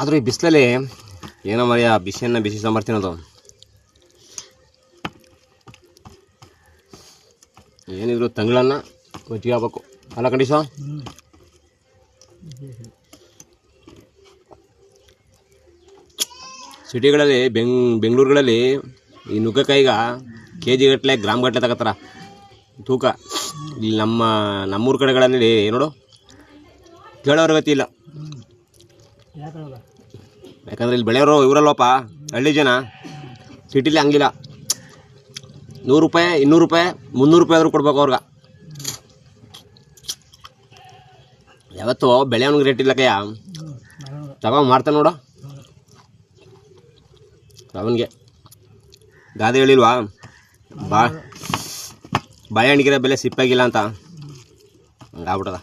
ಆದರೂ ಈ ಬಿಸಿಲಲ್ಲಿ ಏನೋ ಮರೆಯ ಬಿಸಿಯನ್ನು ಬಿಸಿ ಸಾಂಬಾರು ತಿನ್ನೋದು ಏನಿದ್ರು ತಂಗಳನ್ನ ಮಜ್ಜಿಗೆ ಆಗ್ಬೇಕು ಅಲ್ಲ ಕಂಡೀಸ. ಸಿಟಿಗಳಲ್ಲಿ ಬೆಂಗಳೂರುಗಳಲ್ಲಿ ಈ ನುಗ್ಗೆಕಾಯಿಗ ಕೆ ಜಿ ಗಟ್ಟಲೆ ಗ್ರಾಮ್ ಗಟ್ಟಲೆ ತಗೋತಾರ ತೂಕ. ಇಲ್ಲಿ ನಮ್ಮೂರ ಕಡೆಗಳಲ್ಲಿ ನೋಡು ಕೇಳೋರ ಗತಿ ಇಲ್ಲ. ಯಾಕಂದರೆ ಇಲ್ಲಿ ಬೆಳೆಯೋರು ಇವರಲ್ಲಪ್ಪ ಹಳ್ಳಿ ಜನ. ಸಿಟಿಲಿ ಹಂಗಿಲ್ಲ, 100 ರೂಪಾಯಿ 200 ರೂಪಾಯಿ 300 ರೂಪಾಯಿ ಆದರೂ ಕೊಡ್ಬೇಕು ಅವ್ರಿಗೆ. ಯಾವತ್ತೂ ಬೆಳೆಯೋನಿಗೆ ರೇಟ್ ಇಲ್ಲ ಕಯ್ಯ, ಮಾಡ್ತಾನೆ ನೋಡು. ಅವನಿಗೆ ಗಾದೆ ಹೇಳಿಲ್ವಾ, ಬಾಳೆಹಣ್ಣಿಗಿರೋ ಬೆಲೆ ಸಿಪ್ಪಾಗಿಲ್ಲ ಅಂತ, ಹಂಗಾಗ್ಬಿಟ್ಟದ.